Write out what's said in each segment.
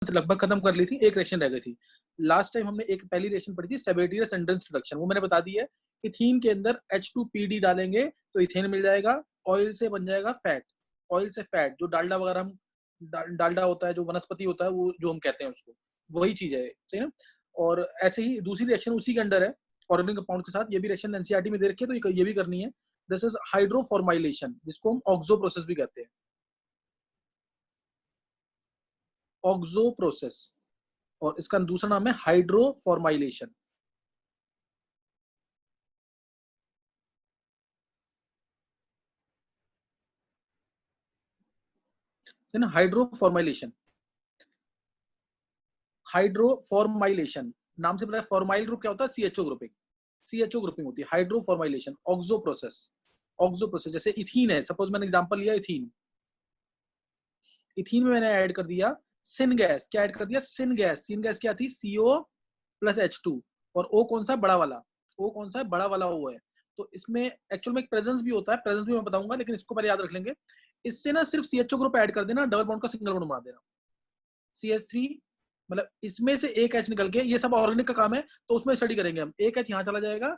लगभग खत्म कर ली थी, एक रिएक्शन रह गई थी। लास्ट टाइम हमने एक पहली रिएक्शन पढ़ी थी सेबेटियस एंड्रेंस रिडक्शन, वो मैंने बता दी है। इथीन के अंदर H2PD डालेंगे तो इथेन मिल जाएगा, ऑयल से बन जाएगा फैट, ऑयल से फैट, जो डालडा वगैरह हम डालडा होता है, जो वनस्पति होता है, वो जो हम कहते हैं उसको, वही चीज है, सही ना। और ऐसे ही दूसरी रिएक्शन उसी के अंडर है ऑर्गेनिक कंपाउंड के साथ, ये भी रिएक्शन एनसीईआरटी में दे रखी है, तो ये भी करनी है। दिस इज हाइड्रोफॉर्माइलेशन, जिसको हम ऑक्सो प्रोसेस भी कहते हैं, ऑक्सो प्रोसेस, और इसका दूसरा नाम है हाइड्रोफॉर्माइलेशन, है ना। हाइड्रोफॉर्माइलेशन, हाइड्रोफॉर्माइलेशन नाम से पता है, फॉर्माइल ग्रुप क्या होता है, सीएचओ ग्रुपिंग, सीएचओ ग्रुपिंग होती है। Hydroformylation, oxo process, oxo process. जैसे इथीन है, सपोज मैंने एग्जांपल लिया इथीन, इथीन में मैंने ऐड कर दिया सिन गैस, क्या ऐड कर दिया, सिन गैस। सिन गैस क्या थी, CO प्लस H2, और O कौन सा है, बड़ा वाला, O कौन सा है, बड़ा वाला O है। तो इसमें एक्चुअल में एक प्रेजेंस भी होता है, प्रेजेंस भी मैं बताऊंगा, लेकिन इसको पहले याद रख लेंगे। इससे ना सिर्फ CHO ग्रुप ऐड कर देना, डबल बॉन्ड का सिंगल बॉन्ड बना देना, CH3, मतलब इसमें से एक H निकल के, ये सब ऑर्गेनिक का काम है, तो उसमें स्टडी करेंगे हम। एक H यहाँ चला जाएगा,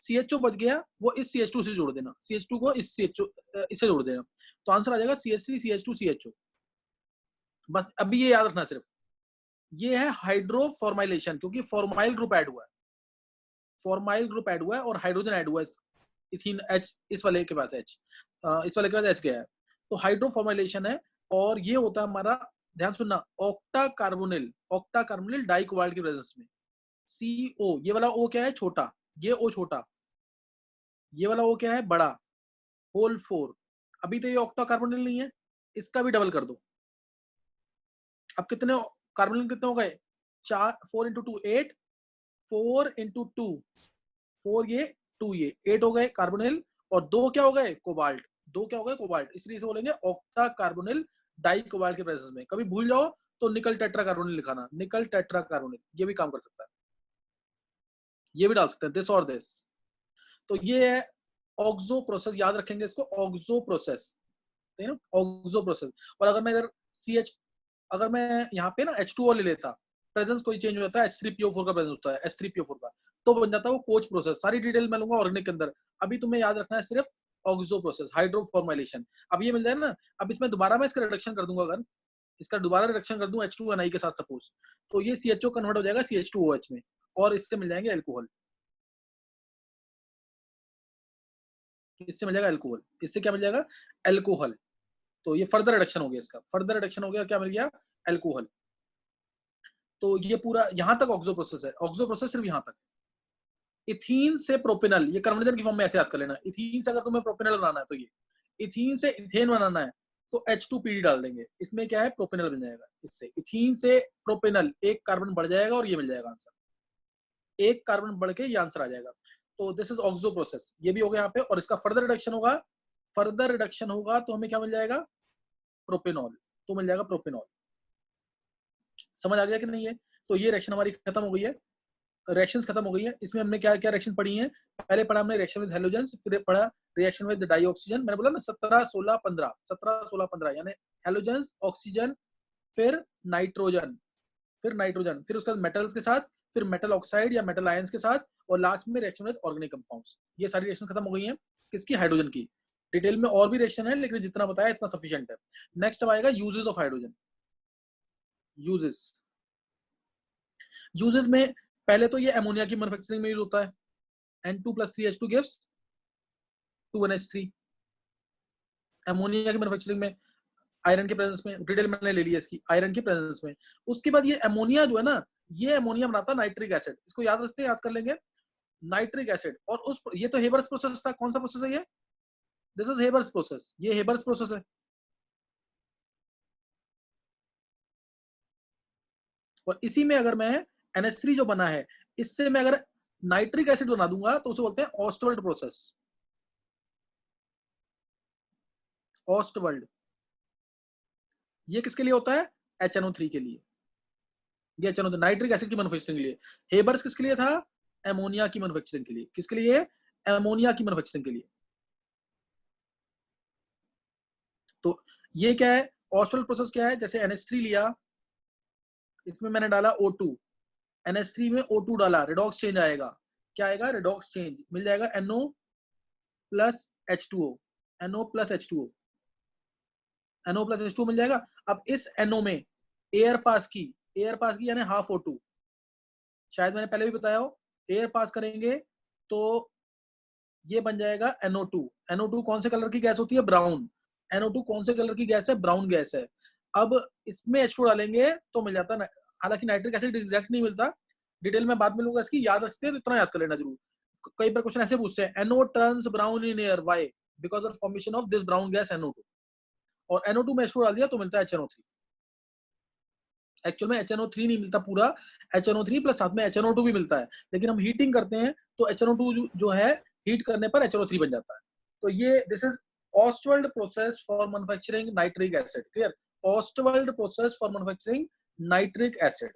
CHO बच गया, वो इस CH2 से जोड़ देना, CH2 को इस CHO इससे जोड़ देना, तो आंसर आ जाएगा CH3 CH2 CHO। बस अभी ये याद रखना सिर्फ, ये है हाइड्रोफॉर्माइलेशन, क्योंकि फॉर्माइल ग्रुप ऐड हुआ है, फॉर्माइल ग्रुप ऐड हुआ है और हाइड्रोजन ऐड हुआ है, इथीन H, इस वाले के पास H, इस वाले के पास H गया है, तो हाइड्रोफॉर्माइलेशन है। और ये होता है हमारा, ध्यान सुनना, ऑक्टा कार्बोनिल, ऑक्टा कार्बोनिल डाइकोबाल्ट की प्रेजेंस में। CO, ये वाला O क्या है, छोटा, ये O छोटा, ये वाला O क्या है, बड़ा, होल 4। अभी तो ये ऑक्टा कार्बोनिल नहीं है, इसका भी डबल कर दो। अब कितने कार्बोनिल कितने हो गए, 4, 4 इंटू 2 8, 4 इंटू 2 4, ये 2, ये 8 हो गए कार्बोनिल, और 2 क्या हो गए, कोबाल्ट, 2 क्या हो गए, कोबाल्ट, इसलिए इसे बोलेंगे ऑक्टा कार्बोनिल डाई कोबाल्ट के प्रेजेंस में। कभी भूल जाओ तो निकल टेट्रा कार्बोनिल लिखाना, निकल टेट्रा कार्बोनिल, ये भी काम कर सकता है, ये भी डाल सकते हैं, दिस और दिस। तो ये है ऑक्सो प्रोसेस, याद रखेंगे इसको, ऑक्सो प्रोसेस, है ना, ऑक्सो प्रोसेस। और अगर मैं इधर CH, अगर मैं यहाँ पे ना H2O ले लेता, प्रेजेंस कोई चेंज हो जाता है, H3PO4 का प्रेजेंस होता है, H3PO4 का, तो बन जाता है वो कोच प्रोसेस। सारी डिटेल मैं लूंगा ऑर्गेनिक के अंदर, अभी तुम्हें याद रखना है सिर्फ ऑक्सो प्रोसेस, हाइड्रोफॉर्माइलेशन। अब ये मिल जाए ना, अब इसमें दोबारा मैं इसका रिडक्शन कर दूंगा, अगर इसका दोबारा रिडक्शन कर दूं H2Ni के साथ सपोज, तो ये CHO कन्वर्ट हो जाएगा CH2OH में, और इससे मिल जाएंगे एल्कोहल, इससे मिल जाएगा एल्कोहल, इससे क्या मिल जाएगा, एल्कोहल। तो ये फर्दर रिडक्शन हो गया, इसका फर्दर रिडक्शन हो गया, क्या मिल गया, एल्कोहल। तो ये पूरा यहाँ तक ऑक्सो प्रोसेस है, ऑक्सो प्रोसेस सिर्फ यहाँ तक। इथीन से प्रोपेनल, ये कन्वर्जन की फॉर्म में ऐसे याद कर लेना, इथीन से अगर तुम्हें प्रोपेनल बनाना है, तो ये इथीन से इथेन बनाना है, तो H2PD डाल देंगे, इसमें क्या है, प्रोपेनल बन जाएगा। इससे इथीन से प्रोपेनल एक कार्बन बढ़ जाएगा और ये मिल जाएगा आंसर, एक कार्बन बढ़ के ये आंसर आ जाएगा। तो दिस इज ऑक्सो प्रोसेस, ये भी हो गया यहाँ पे, और इसका फर्दर रिडक्शन होगा, फर्दर रिडक्शन होगा तो हमें क्या मिल जाएगा, प्रोपेनॉल, तो मिल जाएगा प्रोपेनॉल। समझ आ गया कि नहीं है। तो ये रिएक्शन हमारी खत्म हो गई है, रिएक्शंस खत्म हो गई है। इसमें हमने क्या क्या रिएक्शन पढ़ी है, पहले पढ़ा हमने रिएक्शन विद हेलोजेंस, फिर पढ़ा रिएक्शन विद डाइऑक्सीजन, मैंने बोला ना 17 16 15, 17 16 15, यानी हेलोजेंस, ऑक्सीजन, फिर नाइट्रोजन, फिर नाइट्रोजन, फिर उसके बाद मेटल्स के साथ, फिर मेटल ऑक्साइड या मेटल आयंस के साथ, और लास्ट में रिएक्शन विद ऑर्गेनिक कंपाउंड्स। ये सारी रिएक्शन खत्म हो गई हैं, किसकी, हाइड्रोजन की। डिटेल में और भी रिएक्शन है, लेकिन जितना बताया इतना सफिशिएंट है। नेक्स्ट अब आएगा uses of hydrogen. Uses, uses में पहले तो ये अमोनिया की मैन्युफैक्चरिंग में यूज होता है, N2 + 3H2 gives 2NH3, ammonia की मैन्युफैक्चरिंग में, आयरन के प्रेजेंस में, डिटेल मैंने ले लिया इसकी, आयरन के प्रेजेंस में। उसके बाद ये अमोनिया जो है ना, ये अमोनिया बनाता है नाइट्रिक एसिड, इसको याद रखते हैं, याद कर लेंगे, नाइट्रिक एसिड। और उस, ये तो हेबर्स प्रोसेस था, कौन सा प्रोसेस है ये, दिस इज हेबर्स प्रोसेस, ये हेबर्स प्रोसेस है। और इसी में अगर मैं NH3 जो बना है, इससे मैं अगर नाइट्रिक एसिड बना दूंगा, तो उसे बोलते हैं ऑस्टवर्ल्ड प्रोसेस, ऑस्टवर्ल्ड। ये किसके लिए होता है, HNO3 के लिए, ये HNO, नाइट्रिक एसिड की मैन्युफैक्चरिंग के लिए। हेबर्स किसके लिए था, एमोनिया की मैन्युफैक्चरिंग के लिए, किसके लिए, एमोनिया की मैन्युफैक्चरिंग के लिए। तो ये क्या है, ऑस्टवर्ल्ड प्रोसेस क्या है, जैसे NH3 लिया, इसमें मैंने डाला O2, NH3 में O2 डाला, रेडॉक्स चेंज आएगा, क्या आएगा, रेडॉक्स चेंज, मिल जाएगा NO plus H2O, NO plus H2O, NO plus H2O मिल जाएगा। अब इस NO में एयर पास की, एयर पास की यानी हाफ O2, शायद मैंने पहले भी बताया हो, एयर पास करेंगे तो ये बन जाएगा NO2। NO2 कौन से कलर की गैस होती है, ब्राउन। NO2 कौन से कलर की गैस है, ब्राउन गैस है। अब इसमें H2 डालेंगे तो मिल जाता है, हालांकि नाइट्रिक एसिड एग्जैक्ट नहीं मिलता, डिटेल में बाद में लूंगा इसकी, याद रखते हैं तो इतना याद कर लेना जरूर। कई बार क्वेश्चन ऐसे पूछते हैं, NO turns brown in air, why, because of formation of this brown gas NO2, और NO2 में H2 डाल दिया तो मिलता है HNO3। एक्चुअल में HNO3 नहीं मिलता पूरा, HNO3 प्लस साथ में HNO2 भी मिलता है, लेकिन हम हीटिंग करते हैं तो HNO2 जो है हीट करने पर HNO3 बन जाता है। तो ये this is Ostwald process for manufacturing nitric acid, clear, Ostwald process for manufacturing nitric acid.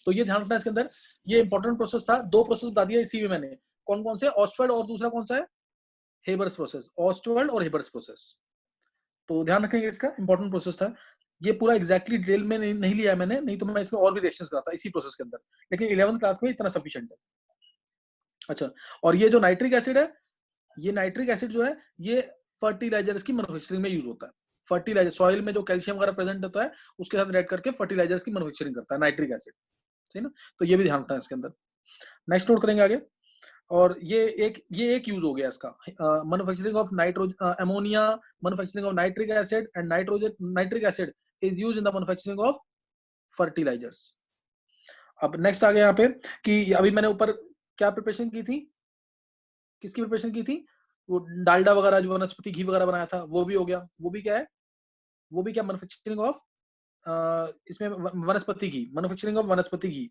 तो ये ध्यान रखना इसके अंदर, ये इंपॉर्टेंट प्रोसेस था। दो प्रोसेस बता दिया इसी में मैंने, कौन कौन से, ऑस्टवाल्ड और दूसरा कौन सा है, हेबर्स प्रोसेस, ऑस्टवाल्ड और हेबर्स प्रोसेस। तो ध्यान रखेंगे, इसका इंपॉर्टेंट प्रोसेस था। ये पूरा एग्जैक्टली डिटेल में नहीं लिया है मैंने, नहीं तो मैं इसमें और भी रिएक्शंस कराता इसी प्रोसेस के अंदर, लेकिन 11th क्लास में इतना सफिशिएंट है। अच्छा, और ये जो नाइट्रिक एसिड है, ये नाइट्रिक एसिड जो है ये फर्टिलाइजर्स की मैन्युफैक्चरिंग में यूज होता है। फर्टिलाइजर, सॉइल में जो कैल्शियम वगैरह प्रेजेंट होता है उसके साथ रेड करके फर्टिलाइजर्स की मैन्युफैक्चरिंग करता है नाइट्रिक एसिड, ठीक है ना। तो ये भी ध्यान रखना है इसके अंदर। नेक्स्ट नोट करेंगे आगे, और ये एक यूज हो गया इसका, manufacturing of ammonia, manufacturing of nitric acid and nitric acid is used in the manufacturing of fertilizers. अब नेक्स्ट आ गया यहाँ पे कि अभी मैंने ऊपर क्या प्रिपरेशन की थी, किसकी प्रिपरेशन की थी, वो डालडा वगैरह जो वनस्पति घी वगैरह बनाया था वो भी हो गया, वो भी क्या है, वो भी क्या, मैन्युफैक्चरिंग ऑफ, इसमें वनस्पति घी, मैन्युफैक्चरिंग ऑफ वनस्पति घी,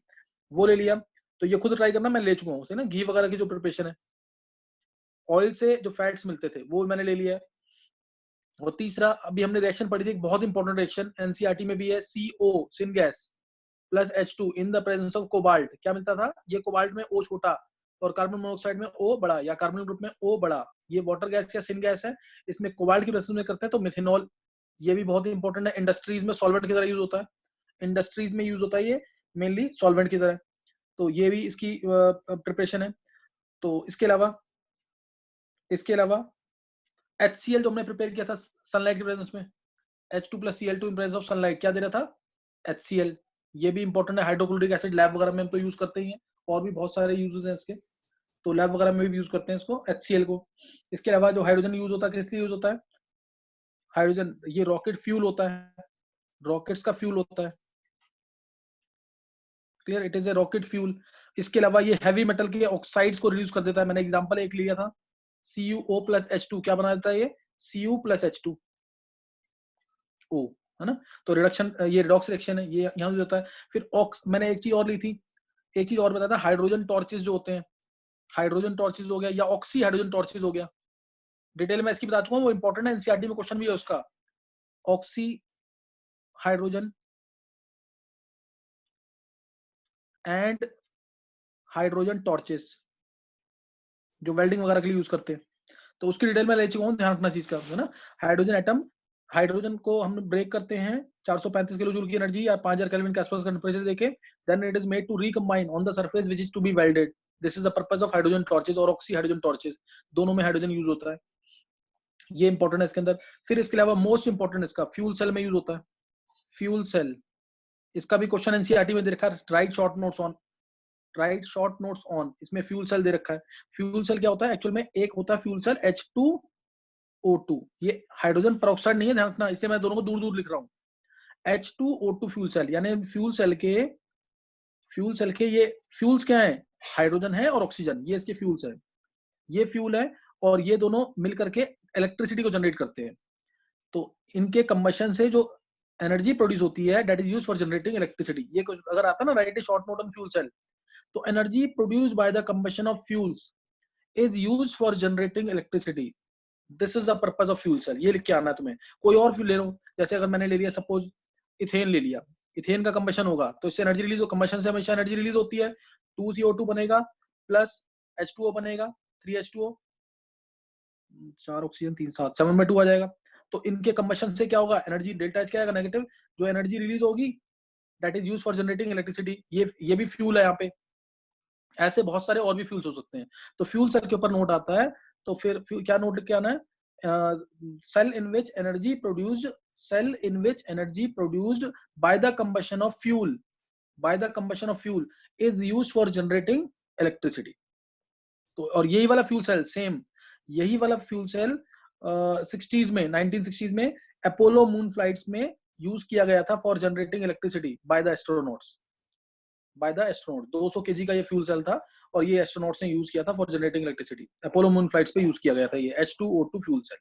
वो ले लिया। तो ये खुद ट्राई करना, मैं ले चुका हूँ उसे ना, घी वगैरह की जो प्रिपरेशन है, ऑयल से जो फैट्स मिलते थे वो मैंने ले लिया है। और तीसरा अभी हमने रिएक्शन पढ़ी थी, एक बहुत इंपॉर्टेंट रिएक्शन एनसीईआरटी में भी है, CO syn gas plus H2 in the presence of cobalt, क्या मिलता था, ये कोबाल्ट में O छोटा और कार्बन मोनोऑक्साइड में O बड़ा, या कार्बन ग्रुप में O बड़ा, ये वाटर गैस या सिन गैस है, इसमें कोबाल्ट की प्रेजेंस में करते हैं तो मिथेनॉल, ये भी बहुत इंपॉर्टेंट है, इंडस्ट्रीज में सॉल्वेंट की तरह यूज होता है, इंडस्ट्रीज में यूज होता है ये मेनली सॉल्वेंट की तरह। तो ये भी इसकी प्रिपरेशन है। तो इसके अलावा HCl जो हमने प्रिपेयर किया था सनलाइट के प्रेजेंस में, H2 plus Cl2 in presence of sunlight, क्या दे रहा था, HCl, ये भी इंपॉर्टेंट है। हाइड्रोक्लोरिक एसिड लैब वगैरह में हम तो यूज करते ही हैं, और भी बहुत सारे यूजेस हैं इसके, तो लैब वगैरह में भी यूज करते हैं इसको, HCl को। इसके अलावा जो हाइड्रोजन यूज होता है, किस लिए यूज होता है, हाइड्रोजन ये रॉकेट फ्यूल होता है, रॉकेट्स का फ्यूल होता है, clear, it is a rocket fuel. इसके अलावा ये हैवी मेटल के ऑक्साइड्स को रिड्यूस कर देता है, मैंने एग्जांपल एक लिया था, CuO प्लस H2 क्या बना देता है ये, Cu प्लस H2O, है ना। तो रिडक्शन, ये रिडॉक्स रिएक्शन है, ये यहाँ यूज होता है। फिर मैंने एक चीज और ली थी, एक चीज और बताया था, हाइड्रोजन टॉर्चेस जो होते हैं, हाइड्रोजन टॉर्चेस हो गया या ऑक्सी हाइड्रोजन टॉर्चेस हो गया, डिटेल में इसकी बता चुका हूँ, वो इंपॉर्टेंट है, एनसीईआरटी में क्वेश्चन भी है उसका, oxy hydrogen and hydrogen torches जो वेल्डिंग वगैरह के लिए यूज करते हैं, तो उसकी डिटेल में ले चुका हूँ, ध्यान रखना चीज का, है ना। हाइड्रोजन एटम, हाइड्रोजन को हम ब्रेक करते हैं 435 किलो जूल की एनर्जी या 5000 केल्विन के आसपास का टेंपरेचर देके, then it is made to recombine on the surface which is to be welded, this is the purpose of hydrogen torches और ऑक्सी हाइड्रोजन टॉर्चेस, दोनों में हाइड्रोजन यूज होता है, ये इंपॉर्टेंट है इसके अंदर। फिर इसके अलावा मोस्ट इंपॉर्टेंट इसका फ्यूल सेल में यूज होता है, फ्यूल सेल, इसका भी क्वेश्चन एनसीईआरटी में दे रखा है, right short notes on, right short notes on, इसमें फ्यूल सेल दे रखा है। फ्यूल सेल क्या होता है, एक्चुअल में एक होता है फ्यूल सेल H2O2, ये हाइड्रोजन पेरोक्साइड नहीं है, ध्यान रखना, इसलिए मैं दोनों को दूर दूर लिख रहा हूँ। H2O2 फ्यूल सेल, यानी फ्यूल सेल के ये फ्यूल्स क्या है, हाइड्रोजन है और ऑक्सीजन, ये इसके फ्यूल्स है, ये फ्यूल है, और ये दोनों मिलकर के इलेक्ट्रिसिटी को जनरेट करते हैं। तो इनके कंबशन से जो एनर्जी प्रोड्यूस होती है, that is used for generating electricity, ये कुछ अगर आता है ना, write a short note on fuel cell, तो energy produce by the combustion of fuels is used for generating electricity, this is the purpose of fuel cell, ये लिख के आना है तुम्हें। कोई और फ्यूल ले लो, जैसे अगर मैंने ले लिया सपोज इथेन ले लिया, इथेन का कंबशन होगा तो इससे एनर्जी रिलीज हो, कंबशन से हमेशा एनर्जी रिलीज होती है, 2CO2 बनेगा प्लस H2O बनेगा, 3H2O, 4 ऑक्सीजन 3 7 7/2 आ जाएगा। तो इनके कंबशन से क्या होगा, एनर्जी डेल्टा H क्या आएगा, नेगेटिव, जो एनर्जी रिलीज होगी that is used for generating electricity. ये भी फ्यूल है यहाँ पे। ऐसे बहुत सारे और भी फ्यूल्स हो सकते हैं। तो फ्यूल सेल के ऊपर नोट आता है, तो फिर क्या नोट लिख के आना है? Cell in which energy produced, cell in which energy produced by the combustion of fuel, by the combustion of fuel is used for generating electricity. तो और यही वाला फ्यूल सेल, सेम यही वाला फ्यूल सेल 60s में, 1960s में Apollo moon flights में use किया गया था for generating electricity by the astronauts, by the astronaut. 200 KG का ये फ्यूल सेल था और ये एस्ट्रोनॉट्स ने यूज किया था for generating electricity. Apollo moon flights पे यूज किया गया था ये H2O2 फ्यूल सेल।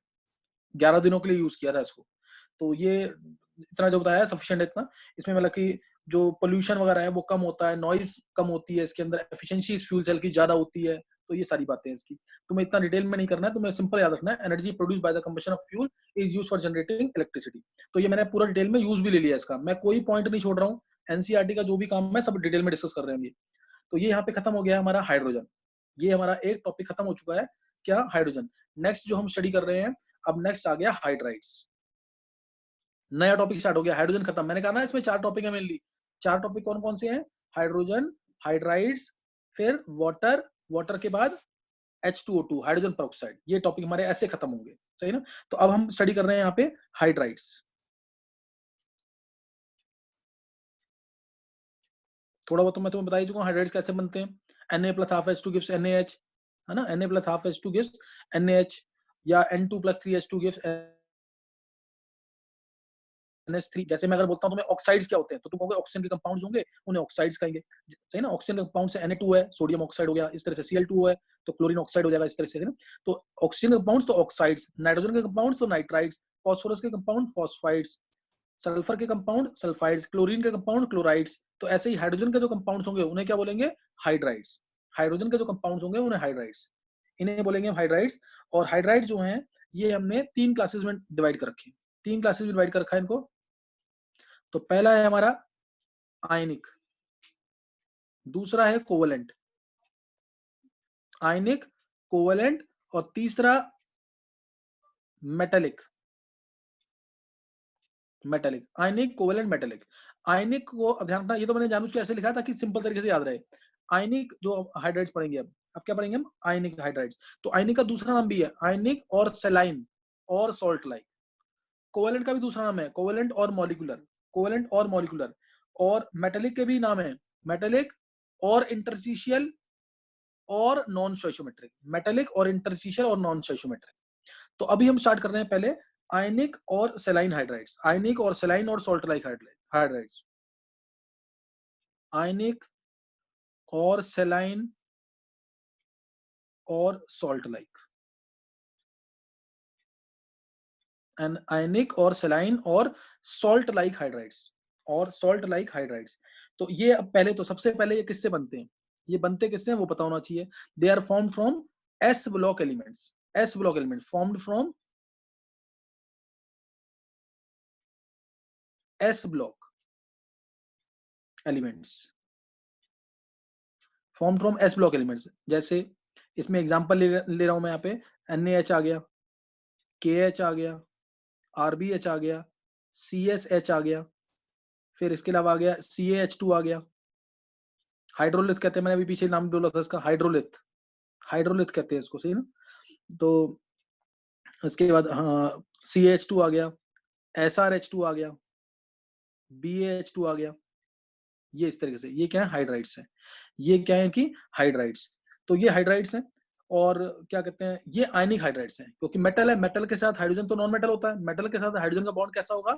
11 दिनों के लिए यूज किया था इसको। तो ये इतना जो बताया सफिशिएंट है इतना। इसमें मतलब कि जो पोल्यूशन वगैरह है वो कम होता है, नॉइज कम होती है इसके अंदर, एफिशिएंसी इस फ्यूल सेल की ज्यादा होती है। तो ये सारी बातें हैं इसकी। तुम्हें इतना डिटेल में नहीं करना है, तुम्हें सिंपल याद रखना है energy produce by the combustion of fuel is used for generating electricity. तो ये मैंने पूरा डिटेल में यूज भी ले लिया इसका, मैं कोई पॉइंट नहीं छोड़ रहा हूँ। एनसीईआरटी का जो भी काम है सब डिटेल में डिस्कस कर रहे हैं ये। तो ये यहाँ पे खत्म हो गया हमारा हाइड्रोजन। ये हमारा एक टॉपिक खत्म हो चुका है, क्या? हाइड्रोजन। नेक्स्ट जो हम स्टडी कर रहे हैं, अब नेक्स्ट आ गया हाइड्राइड्स। नया टॉपिक स्टार्ट हो गया। हाइड्रोजन खत्म। मैंने कहा ना इसमें 4 टॉपिक है मेनली। 4 टॉपिक कौन कौन से हैं? हाइड्रोजन, हाइड्राइड्स, फिर वाटर, वाटर के बाद H2O2 हाइड्रोजन पेरोक्साइड। ये टॉपिक हमारे ऐसे खत्म होंगे, सही ना? तो अब हम स्टडी कर रहे हैं यहाँ पे हाइड्राइड्स। थोड़ा बहुत तो मैं तुम्हें बता ही चुका हूँ हाइड्राइड्स कैसे बनते हैं। Na plus half H2 gives NaH, है ना? Na plus half H2 gives NaH, या N2 plus 3H2 gives NH3। जैसे मैं अगर बोलता हूँ तुम्हें ऑक्साइड्स क्या होते हैं, तो तुम कहोगे ऑक्सीजन के कंपाउंड्स होंगे, उन्हें ऑक्साइड्स कहेंगे, सही ना? ऑक्सीजन कंपाउंड से Na2 है, सोडियम ऑक्साइड हो गया, इस तरह से Cl2 है तो क्लोरीन ऑक्साइड हो जाएगा, इस तरह से, है ना? तो ऑक्सीजन के कंपाउंड्स तो ऑक्साइड्स, नाइट्रोजन के कंपाउंड्स तो नाइट्राइड्स, फास्फोरस के कंपाउंड फॉस्फाइड्स, सल्फर के कंपाउंड सल्फाइड्स, क्लोरीन के कंपाउंड क्लोराइड्स। तो ऐसे ही हाइड्रोजन के जो कंपाउंड्स होंगे उन्हें क्या बोलेंगे? हाइड्राइड्स। हाइड्रोजन के जो कंपाउंड्स होंगे उन्हें हाइड्राइड्स, इन्हें बोलेंगे हाइड्राइड्स। और हाइड्राइड्स जो हैं ये हमने 3 क्लासेस में डिवाइड कर रखे हैं। 3 क्लासेस में डिवाइड कर रखा है इनको। तो पहला है हमारा आयनिक, दूसरा है कोवलेंट, आयनिक, कोवलेंट, और तीसरा मेटेलिक। मेटेलिक, आयनिक, कोवलेंट, मेटेलिक। आयनिक को अब ध्यान रखना, ये तो मैंने जानबूझ के ऐसे लिखा ताकि सिंपल तरीके से याद रहे। आयनिक जो हाइड्राइड्स पढ़ेंगे अब क्या पढ़ेंगे हम? आयनिक हाइड्राइड्स। तो आयनिक का दूसरा नाम भी है आयनिक और सेलाइन और सॉल्ट लाइक। कोवलेंट का भी दूसरा नाम है कोवलेंट और मॉलिक्यूलर, कोवलेंट और मॉलिक्यूलर। और मेटेलिक के भी नाम है मेटेलिक और इंटरस्टिशियल और नॉन स्टोइचोमेट्रिक। मेटेलिक और इंटरस्टिशियल और नॉन स्टोइचोमेट्रिक। तो अभी हम स्टार्ट कर रहे हैं पहले आयनिक और सेलाइन हाइड्राइड्स, आयनिक और सेलाइन और सॉल्ट लाइक हाइड्राइड्स। आयनिक और सेलाइन और सॉल्ट लाइक, एंड आयनिक और सेलाइन और सॉल्ट लाइक हाइड्राइड्स, और सॉल्ट लाइक हाइड्राइड्स। तो ये अब पहले तो सबसे पहले ये किससे बनते हैं? ये बनते किससे हैं वो पता होना चाहिए। They are formed from s block elements. S block element formed from s block elements, form from s block elements. जैसे इसमें एग्जांपल ले रहा हूं मैं यहाँ पे, NaH आ गया, KH आ गया, RbH आ गया, CSH आ गया, फिर इसके अलावा आ गया CaH2 आ गया। हाइड्रोलिथ कहते हैं, मैंने अभी पीछे नाम बोला था इसका, हाइड्रोलिथ, हाइड्रोलिथ कहते हैं इसको, सही ना? तो इसके बाद हाँ CaH2 आ गया, SrH2 आ गया, BaH2 आ गया। ये इस तरीके से, ये क्या है? हाइड्राइड्स है। ये क्या है कि हाइड्राइड्स। तो ये हाइड्राइड्स हैं। और क्या कहते हैं, ये आयनिक हाइड्राइड्स हैं, क्योंकि मेटल है, मेटल के साथ हाइड्रोजन तो नॉन मेटल होता है, मेटल के साथ हाइड्रोजन का बॉन्ड कैसा होगा?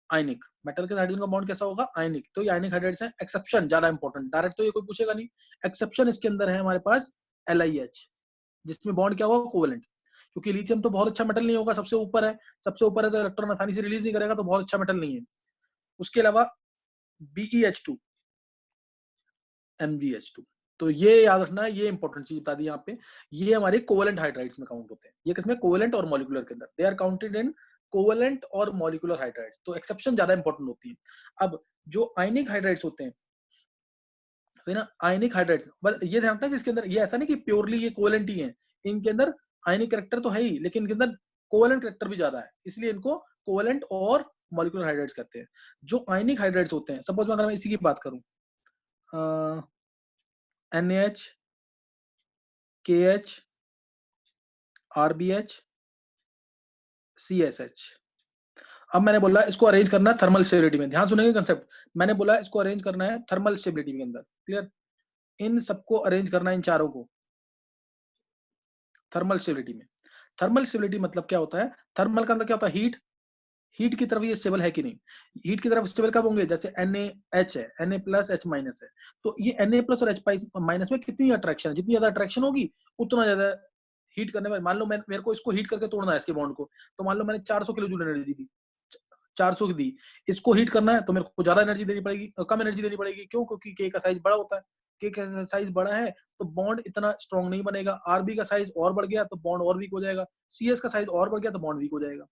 आयनिक। मेटल के साथ हाइड्रोजन का बॉन्ड कैसा होगा? आयनिक। तो ये आयनिक हाइड्राइड्स हैं। एक्सेप्शन ज्यादा इंपॉर्टेंट, डायरेक्ट तो ये कोई पूछेगा नहीं। एक्सेप्शन इसके अंदर है हमारे पास LiH, जिसमें बॉन्ड क्या होगा? कोवेलेंट। क्योंकि लिथियम तो बहुत अच्छा मेटल नहीं होगा, सबसे ऊपर है, सबसे ऊपर है तो इलेक्ट्रॉन आसानी से रिलीज नहीं करेगा, तो बहुत अच्छा मेटल नहीं है। उसके अलावा BeH2, MgH2। तो ये याद रखना है, ये इंपॉर्टेंट चीज बता दी यहाँ पे। ये हमारे कोवेलेंट हाइड्राइड्स में काउंट होते हैं। ये किसमें? कोवेलेंट और मॉलिक्यूलर के अंदर। They are counted in covalent और मॉलिक्यूलर हाइड्राइड्स। तो एक्सेप्शन ज्यादा इंपॉर्टेंट होती है। अब जो आयनिक हाइड्राइड्स होते हैं, सही ना? आयनिक हाइड्राइड्स, बस ये ध्यान रखना कि इसके अंदर ये ऐसा नहीं कि प्योरली ये कोवेलेंट ही है, इनके अंदर आयनिक कैरेक्टर तो है ही, लेकिन इनके अंदर कोवेलेंट कैरेक्टर भी ज्यादा है, इसलिए इनको कोवेलेंट और मॉलिक्यूलर हाइड्राइड्स कहते हैं। जो आयनिक हाइड्राइड्स होते हैं, सपोज अगर मैं इसी की बात करूं, NaH, KH, RBH, CSH। अब मैंने बोला इसको अरेंज करना है थर्मल स्टेबिलिटी में, ध्यान सुनेंगे कंसेप्ट। मैंने बोला इसको अरेंज करना है थर्मल स्टेबिलिटी के अंदर, क्लियर? इन सबको अरेंज करना है, इन चारों को थर्मल स्टेबिलिटी में। थर्मल स्टेबिलिटी मतलब क्या होता है? थर्मल का अंदर क्या होता है? हीट। हीट की तरफ ये स्टेबल है कि नहीं? हीट की तरफ स्टेबल कब होंगे? जैसे NaH है, Na+H- है, तो ये Na+ और H- में कितनी अट्रैक्शन है? जितनी ज्यादा अट्रैक्शन होगी उतना ज्यादा हीट करने में। मान लो मेरे को इसको हीट करके तोड़ना है इसके बॉन्ड को, तो मान लो मैंने 400 किलो जूल एनर्जी दी, 400 की दी, इसको हीट करना है तो मेरे को ज्यादा एनर्जी देनी पड़ेगी, कम एनर्जी देनी पड़ेगी। क्यों? क्योंकि के का साइज बड़ा होता है। के का साइज बड़ा है तो बॉन्ड इतना स्ट्रॉन्ग नहीं बनेगा। आरबी का साइज और बढ़ गया तो बॉन्ड और वीक हो जाएगा। सीएस का साइज और बढ़ गया तो बॉन्ड वीक हो जाएगा।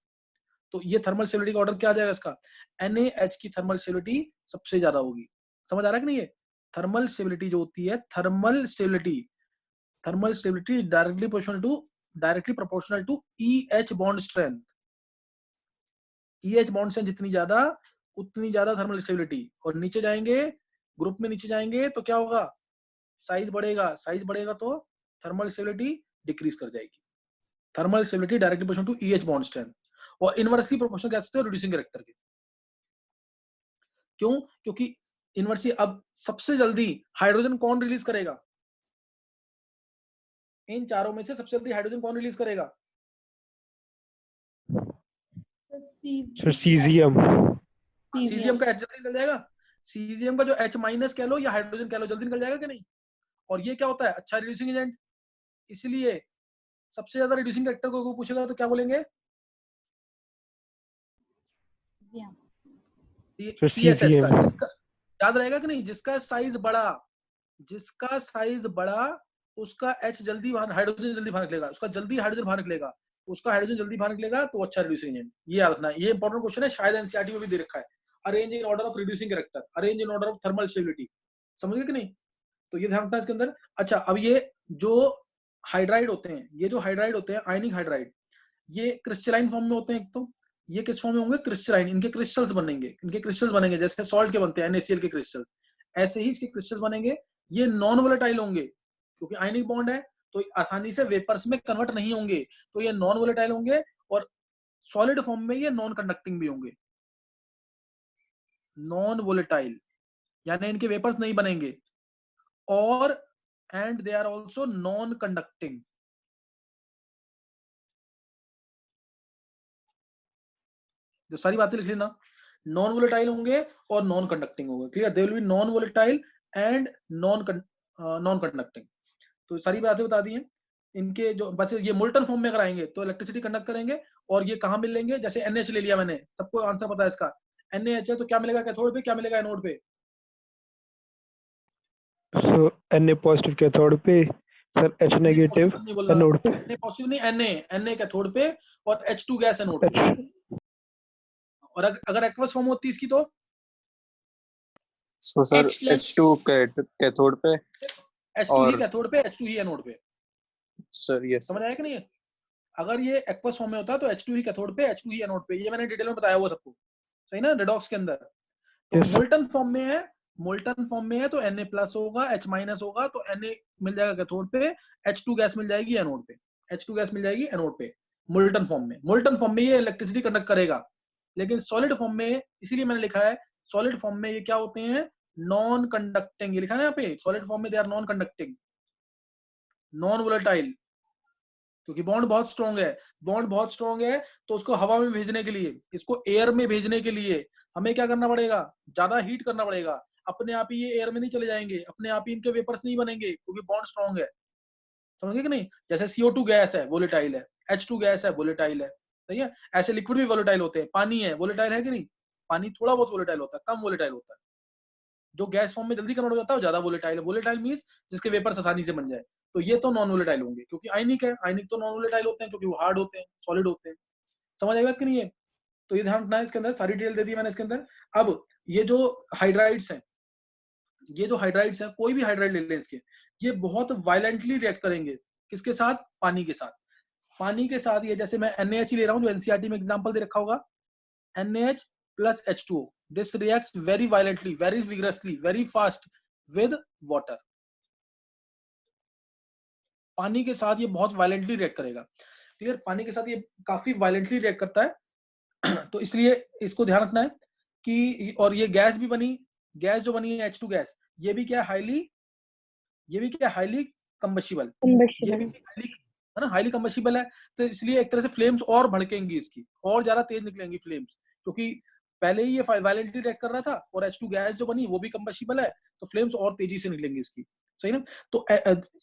तो ये थर्मल स्टेबिलिटी का ऑर्डर क्या आ जाएगा इसका? NaH की थर्मल स्टेबिलिटी सबसे ज्यादा होगी। समझ आ रहा है कि नहीं? है थर्मल स्टेबिलिटी जो होती है, thermal stability directly proportional to EH bond strength. EH bond strength जितनी ज्यादा उतनी ज्यादा थर्मल स्टेबिलिटी। और नीचे जाएंगे, ग्रुप में नीचे जाएंगे तो क्या होगा? साइज बढ़ेगा, साइज बढ़ेगा तो थर्मल स्टेबिलिटी डिक्रीज कर जाएगी। Thermal stability directly proportional to EH bond strength, और इनवर्सली प्रोपोर्शनल कह सकते हो रिड्यूसिंग कैरेक्टर के। क्यों? क्योंकि इनवर्सली अब सबसे जल्दी हाइड्रोजन कौन रिलीज करेगा? इन चारों में से सबसे जल्दी हाइड्रोजन कौन रिलीज करेगा? Sir caesium. सीजियम का H जल्दी निकल जाएगा। सीजियम का जो H- कह लो या हाइड्रोजन कह लो, जल्दी निकल जाएगा कि नहीं? और ये क्या होता है? अच्छा रिड्यूसिंग एजेंट। इसलिए सबसे ज्यादा रिड्यूसिंग कैरेक्टर को पूछेगा तो क्या बोलेंगे? CSH का। जिसका याद रहेगा कि नहीं? जिसका साइज बड़ा उसका H जल्दी हाइड्रोजन जल्दी बाहर निकलेगा, उसका जल्दी हाइड्रोजन बाहर निकलेगा, उसका हाइड्रोजन जल्दी बाहर निकलेगा तो अच्छा रिड्यूसिंग एजेंट। ये याद रखना है, ये इंपॉर्टेंट क्वेश्चन है, शायद एनसीईआरटी में भी दे रखा है। Arrange in order of reducing character, arrange in order of thermal stability. समझ गए कि नहीं? तो ये ध्यान रखना इसके अंदर। अच्छा, अब ये जो हाइड्राइड होते हैं, ये जो हाइड्राइड होते हैं, आयनिक हाइड्राइड, ये क्रिस्टलाइन फॉर्म में होते हैं। एक तो ये किस फॉर्म में होंगे? क्रिस्टलाइन। इनके क्रिस्टल्स बनेंगे, जैसे सॉल्ट के बनते हैं NaCl के क्रिस्टल, ऐसे ही इसके क्रिस्टल बनेंगे। ये नॉन वोलेटाइल होंगे क्योंकि आयनिक बॉन्ड है, तो आसानी से वेपर्स में कन्वर्ट नहीं होंगे, तो ये नॉन वोलेटाइल होंगे। और सॉलिड फॉर्म में ये नॉन कंडक्टिंग भी होंगे। नॉन वोलेटाइल यानी इनके वेपर्स नहीं बनेंगे, और and they are also non conducting. जो सारी बातें लिख लेना, नॉन वोलेटाइल होंगे और नॉन कंडक्टिंग होंगे। Clear? They will be non volatile and non conducting. तो सारी बातें बता दी हैं। इनके जो बस ये मोल्टन फॉर्म में अगर आएंगे तो इलेक्ट्रिसिटी कंडक्ट करेंगे। और ये कहां मिल लेंगे? जैसे NH ले लिया मैंने, सबको आंसर पता है इसका। NaH है तो क्या मिलेगा कैथोड पे, क्या मिलेगा एनोड पे? सो Na पॉजिटिव कैथोड पे, सर H नेगेटिव एनोड पे। Na पॉजिटिव नहीं, Na कैथोड पे और H2 गैस एनोड पे। और अगर एक्वस फॉर्म होती इसकी तो सर H2 कैथोड पे, H2 ही कैथोड पे, H2 ही एनोड पे। Sir yes. समझ आया कि नहीं? अगर ये एक्वस फॉर्म में होता तो H2 ही कैथोड पे, H2 ही एनोड पे। ये मैंने डिटेल में बताया हुआ सबको, सही ना, रेडॉक्स के अंदर। तो मोल्टन फॉर्म में है तो Na+ होगा, H- होगा तो Na मिल जाएगा कैथोड पे, H2 गैस मिल जाएगी एनोड पे। मोल्टन फॉर्म में ये इलेक्ट्रिसिटी कंडक्ट करेगा। लेकिन सॉलिड फॉर्म में, इसीलिए मैंने लिखा है सॉलिड फॉर्म में ये क्या होते हैं? Non conducting. ये लिखा है यहाँ पे, सॉलिड फॉर्म में they are non conducting, non volatile. क्योंकि बॉन्ड बहुत स्ट्रॉन्ग है तो उसको हवा में भेजने के लिए, इसको एयर में भेजने के लिए हमें क्या करना पड़ेगा? ज्यादा हीट करना पड़ेगा। अपने आप ही ये एयर में नहीं चले जाएंगे, अपने आप ही इनके वेपर्स नहीं बनेंगे क्योंकि बॉन्ड स्ट्रॉन्ग है। समझे कि नहीं? जैसे CO2 गैस है, वोलेटाइल है, H2 गैस है, वोलेटाइल है, सही है। ऐसे लिक्विड भी वोलेटाइल होते हैं। पानी है, वोलेटाइल है कि नहीं? पानी थोड़ा बहुत वोलेटाइल होता है, कम वोलेटाइल होता है। जो गैस फॉर्म में जल्दी कन्वर्ट हो जाता है वो ज्यादा वोलेटाइल है। वोलेटाइल मींस जिसके वेपर्स आसानी से बन जाए। तो ये तो नॉन वोलेटाइल होंगे क्योंकि आयनिक है। आयनिक तो नॉन वोलेटाइल होते हैं क्योंकि वो हार्ड होते हैं, सॉलिड होते हैं। समझ आएगा कि नहीं? है तो ये ध्यान रखना है। इसके अंदर सारी डिटेल दे दी मैंने इसके अंदर। अब ये जो हाइड्राइड्स हैं, कोई भी हाइड्राइड ले लें इसके, ये बहुत वायलेंटली रिएक्ट करेंगे। किसके साथ? पानी के साथ। पानी के साथ ये, जैसे मैं NaH ले रहा हूँ जो एनसीईआरटी में एग्जांपल दे रखा होगा, NaH plus H2O. This reacts very violently, very vigorously, very fast with water. पानी के साथ ये बहुत वायलेंटली रिएक्ट करेगा. क्लियर? पानी के साथ ये काफी वायलेंटली रिएक्ट करता है. तो इसलिए इसको ध्यान रखना है कि, और ये गैस भी बनी, गैस जो बनी है H2 गैस, ये भी क्या हाईली कंबस्टिबल, ये भी हाईली, है ना, हाईली कंबस्टिबल है. तो इसलिए एक तरह से फ्लेम्स और भड़केंगी इसकी, और ज्यादा तेज निकलेंगी फ्लेम्स, क्योंकि पहले ही ये वायलेंटली रिएक्ट कर रहा था और H2 गैस जो बनी वो भी कंबस्टिबल है, तो फ्लेम्स और तेजी से निकलेंगी इसकी. सही ना? तो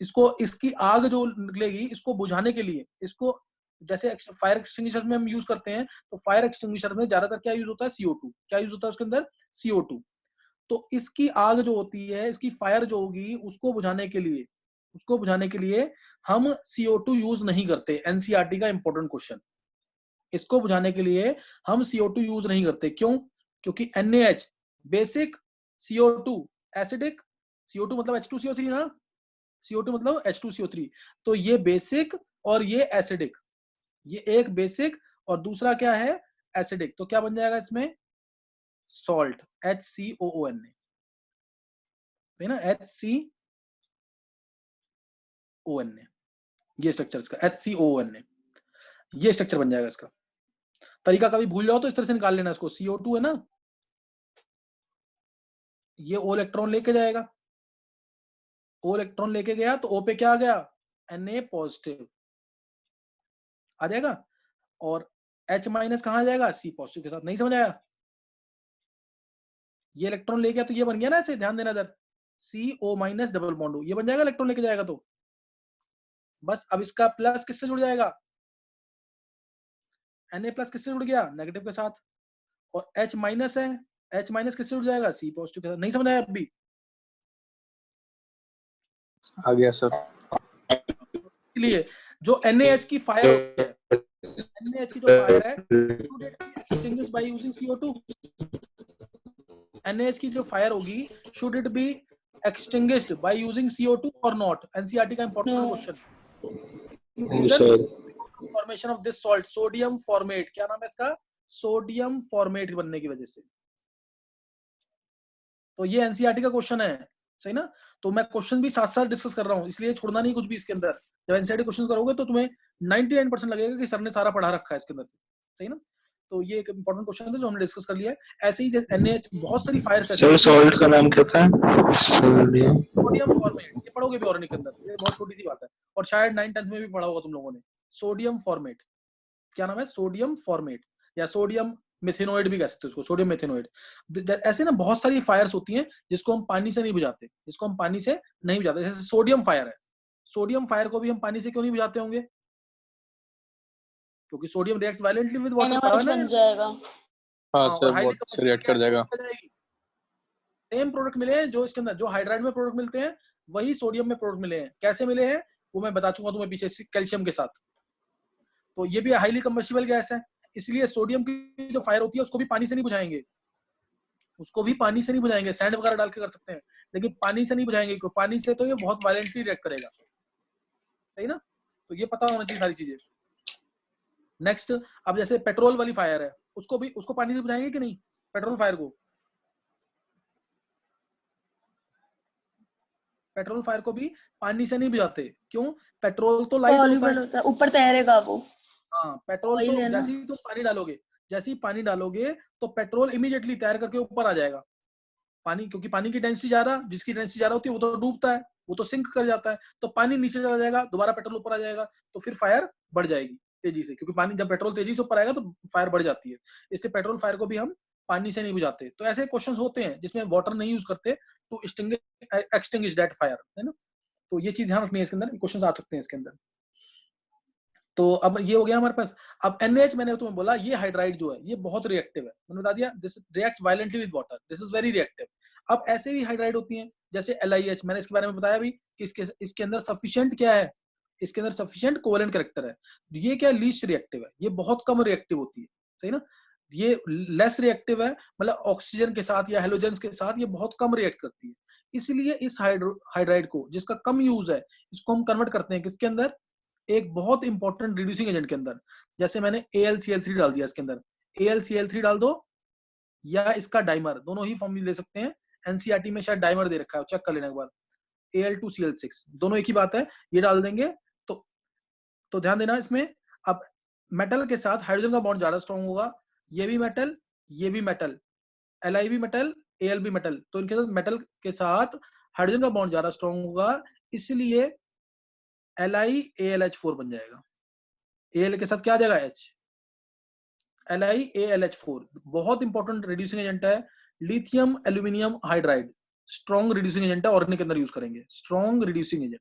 इसको, इसकी आग जो निकलेगी, इसको बुझाने के लिए, इसको जैसे फायर एक्सटिंग्विशर में हम यूज करते हैं, तो फायर एक्सटिंग्विशर में ज्यादातर क्या यूज होता है? CO2. क्या यूज होता है उसके अंदर? CO2. तो इसकी आग जो होती है, इसकी फायर जो होगी, उसको बुझाने के लिए हम CO2 यूज नहीं करते. एनसीईआरटी का इंपॉर्टेंट क्वेश्चन. इसको बुझाने के लिए हम CO2 यूज नहीं करते. क्यों? क्योंकि NaH basic, CO2 acidic. CO2 मतलब H2CO3 ना, CO2 मतलब H2CO3. तो ये बेसिक और ये एसिडिक, ये एक बेसिक और दूसरा क्या है? एसिडिक. तो क्या बन जाएगा इसमें? सॉल्ट, HCOON, है ना, HCON, ये स्ट्रक्चर इसका HCOON, ये स्ट्रक्चर बन जाएगा इसका. तरीका कभी भूल जाओ तो इस तरह से निकाल लेना इसको. CO2 है ना, ये O इलेक्ट्रॉन लेके जाएगा, O इलेक्ट्रॉन लेके गया तो O पे क्या आ गया? Na पॉजिटिव आ जाएगा, और H माइनस कहाँ आ जाएगा? C पॉजिटिव के साथ. नहीं समझ आया? ये इलेक्ट्रॉन ले गया तो ये बन गया ना, ऐसे ध्यान देना इधर, CO माइनस डबल बॉन्ड, ये बन जाएगा इलेक्ट्रॉन लेके जाएगा. तो बस अब इसका प्लस किससे जुड़ जाएगा? Na प्लस किससे जुड़ गया? नेगेटिव के साथ. और H माइनस है, H माइनस किससे जुड़ जाएगा? C पॉजिटिव के साथ. नहीं समझ आया अभी? आ गया सर. इसलिए जो NaH की फायर है, NaH की जो फायर है, should it be extinguished by using CO2? NaH की जो फायर होगी, should it be extinguished by using CO2 or not? NCERT का important question. Formation of this salt, sodium format. क्या नाम है इसका? सोडियम फॉर्मेट बनने की वजह से. तो ये एनसीईआरटी का क्वेश्चन है. सही ना? तो मैं क्वेश्चन भी साथ साथ डिस्कस कर रहा हूँ, इसलिए छोड़ना नहीं कुछ भी इसके अंदर. जब एनसीईआरटी क्वेश्चन करोगे तो तुम्हें 99% लगेगा कि सर ने सारा पढ़ा रखा है इसके अंदर से. सही ना? तो ये एक इंपॉर्टेंट क्वेश्चन था जो हमने डिस्कस कर लिया है. ऐसे ही NaH बहुत सारी फायर्स है. सर सॉल्ट का नाम क्या था? Sodium format. ये पढ़ोगे भी ऑर्गेनिक के अंदर, ये बहुत छोटी सी बात है, और शायद 9th-10th में भी पढ़ा होगा तुम लोगों ने. सोडियम फॉर्मेट, क्या नाम है? सोडियम फॉर्मेट, या सोडियम मेथेनोइड भी कह सकते हो उसको, सोडियम मेथेनोइड. ऐसे ना बहुत सारी फायर्स होती हैं जिसको हम पानी से नहीं बुझाते, जैसे सोडियम फायर है. सोडियम फायर को भी हम पानी से क्यों नहीं बुझाते होंगे? क्योंकि sodium reacts violently with water, बन जाएगा. हाँ सर, वाटर से रिएक्ट कर जाएगा. सेम प्रोडक्ट मिले हैं जो इसके अंदर, जो हाइड्राइड में प्रोडक्ट मिलते हैं वही सोडियम में प्रोडक्ट मिले हैं. कैसे मिले हैं वो मैं बता चुका तुम्हें पीछे, कैल्शियम के साथ. तो ये भी हाईली कंबस्टिबल गैस है, इसलिए सोडियम की जो फायर होती है उसको भी पानी से नहीं बुझाएंगे, सैंड वगैरह डाल के कर सकते हैं, लेकिन पानी से नहीं बुझाएंगे, क्योंकि पानी से तो ये बहुत वायलेंटली रिएक्ट करेगा. सही ना? तो ये पता होना चाहिए सारी चीजें. नेक्स्ट, अब जैसे पेट्रोल वाली फायर है, उसको पानी से बुझाएंगे कि नहीं? पेट्रोल फायर को भी पानी से नहीं बुझाते. क्यों? पेट्रोल तो लाइट होता है, ऊपर तैरेगा वो. हाँ, पेट्रोल तो जैसे ही तुम पानी डालोगे तो पेट्रोल इमीडिएटली तैर करके ऊपर आ जाएगा. पानी, क्योंकि पानी की डेंसिटी ज्यादा, जिसकी डेंसिटी ज्यादा होती है वो तो डूबता है, वो तो सिंक कर जाता है. तो पानी नीचे चला जाएगा, दोबारा पेट्रोल ऊपर आ जाएगा, तो फिर फायर बढ़ जाएगी तेजी से, क्योंकि पानी, जब पेट्रोल तेजी से ऊपर आएगा तो फायर बढ़ जाती है. इसलिए पेट्रोल फायर को भी हम पानी से नहीं बुझाते. तो ऐसे क्वेश्चंस होते हैं जिसमें वाटर नहीं यूज करते टू एक्सटिंग्विश दैट फायर, है ना? तो ये चीज ध्यान रखनी है, इसके अंदर क्वेश्चंस आ सकते हैं इसके अंदर. तो अब ये हो गया हमारे पास. अब NaH मैंने तुम्हें बोला, ये हाइड्राइड जो है ये बहुत रिएक्टिव है, मैंने बता दिया. This reacts violently with water, this is very reactive. अब ऐसे भी हाइड्राइड होती हैं जैसे LiH, मैंने इसके बारे में बताया भी कि इसके अंदर सफिशिएंट क्या है, इसके अंदर सफिशिएंट कोवेलेंट कैरेक्टर है. ये क्या, लीस्ट रिएक्टिव है, ये बहुत कम रिएक्टिव होती है. सही ना? ये लेस रिएक्टिव है, मतलब ऑक्सीजन के साथ या हेलोजेंस के साथ ये बहुत कम रिएक्ट करती है. इसलिए इस हाइड्राइड को, जिसका कम यूज है, इसको हम कन्वर्ट करते हैं किसके अंदर? एक बहुत इंपॉर्टेंट रिड्यूसिंग एजेंट के अंदर. जैसे मैंने AlCl3 डाल दिया इसके अंदर, AlCl3 डाल दो, या इसका डाइमर, दोनों ही फॉर्मूले ले सकते हैं। एनसीईआरटी में शायद डाइमर दे रखा है, चेक कर लेना एक बार। Al2Cl6 दोनों एक ही बात है, ये डाल देंगे। तो ध्यान देना इसमें, अब मेटल के साथ हाइड्रोजन का बॉन्ड ज्यादा स्ट्रॉन्ग होगा, ये भी मेटल, ये भी मेटल, Li भी मेटल, Al भी मेटल, तो इनके साथ मेटल के साथ हाइड्रोजन का बॉन्ड ज्यादा स्ट्रॉन्ग होगा, इसलिए LiAlH4 बन जाएगा। Al के साथ क्या आ जाएगा H, LiAlH4। बहुत इंपॉर्टेंट रिड्यूसिंग एजेंट है, lithium aluminium hydride, strong reducing agent है, ऑर्गेनिक के अंदर यूज करेंगे, स्ट्रॉन्ग रिड्यूसिंग एजेंट।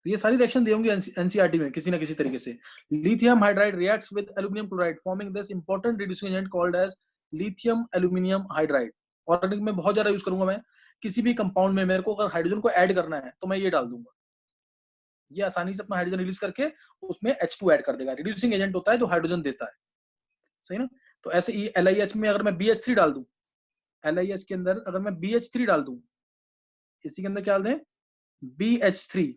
ये सारी रिएक्शन दी होंगी एनसीईआरटी में किसी ना किसी तरीके से। Lithium hydride reacts with aluminium chloride forming this important reducing agent called as lithium aluminium hydride. Organic में बहुत ज्यादा यूज करूंगा मैं, किसी भी कंपाउंड में मेरे को अगर हाइड्रोजन को ऐड करना है तो मैं ये डाल दूंगा, ये आसानी से अपना हाइड्रोजन रिलीज करके उसमें H2 ऐड कर देगा। रिड्यूसिंग एजेंट होता है जो हाइड्रोजन देता है, सही ना। तो ऐसे ही LiH में अगर मैं BH3 डाल दूं, LiH के अंदर अगर मैं BH3 डाल दूं, इसी के अंदर क्या डाल दें, BH3।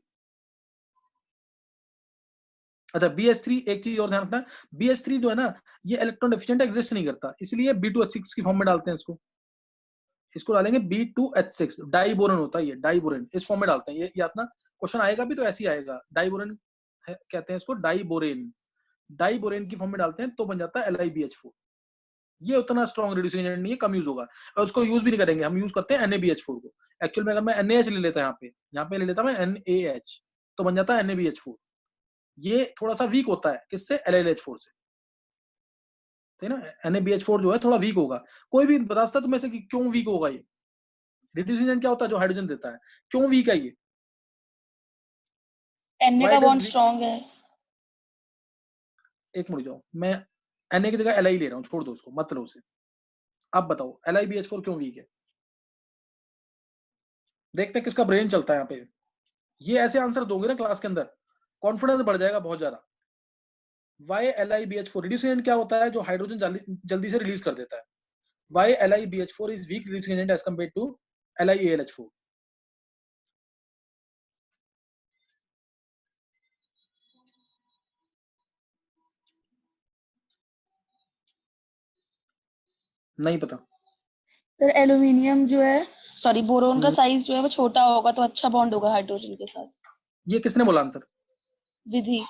अच्छा BH3, एक चीज और ध्यान रखना, BH3 जो है ना, ये इलेक्ट्रॉन डेफिशिएंट एग्जिस्ट नहीं करता, इसलिए B2H6 की फॉर्म में डालते हैं इसको डालेंगे B2H6, डाइबोरेन होता है ये, डाइबोरेन इस फॉर्म में डालते हैं। ये याद ना, क्वेश्चन आएगा भी तो ऐसे ही आएगा, डाइबोरेन कहते हैं इसको, डाइबोरेन की फॉर्म में डालते हैं तो बन जाता है LiBH4। ये उतना स्ट्रॉन्ग रिड्यूसिंग एजेंट नहीं है, कम यूज होगा, और उसको यूज भी नहीं करेंगे, हम यूज करते हैं NaBH4 को। एक्चुअल में अगर मैं NaH ले लेता यहाँ पे ले लेता मैं NaH, तो बन जाता है NaBH4। ये थोड़ा सा वीक होता है, किससे, LiLH4 से, ठीक है ना। NaBH4 जो है थोड़ा वीक होगा। कोई भी बता सकता तुम्हें से कि क्यों वीक होगा ये, रिड्यूसिंग एजेंट क्या होता है जो हाइड्रोजन देता है, क्यों वीक है ये, Na का बॉन्ड स्ट्रॉन्ग है। एक मिनट जाओ, मैं Na की जगह Li ले रहा हूँ, छोड़ दो उसको, मत लो उसे। अब बताओ LiBH4 क्यों वीक है, देखते हैं किसका ब्रेन चलता है यहाँ पे। ये ऐसे आंसर दोगे ना क्लास के अंदर, कॉन्फिडेंस बढ़ जाएगा बहुत ज्यादा। वाई LiBH4 रिड्यूसिंग एजेंट क्या होता है जो हाइड्रोजन जल्दी से रिलीज कर देता है। Why LiBH4 is weak reducing agent as compare to LiAlH4। नहीं पता सर एल्यूमिनियम जो है, सॉरी बोरोन का साइज जो है वो छोटा होगा तो अच्छा बॉन्ड होगा हाइड्रोजन के साथ। ये किसने बोला आंसर, विधि।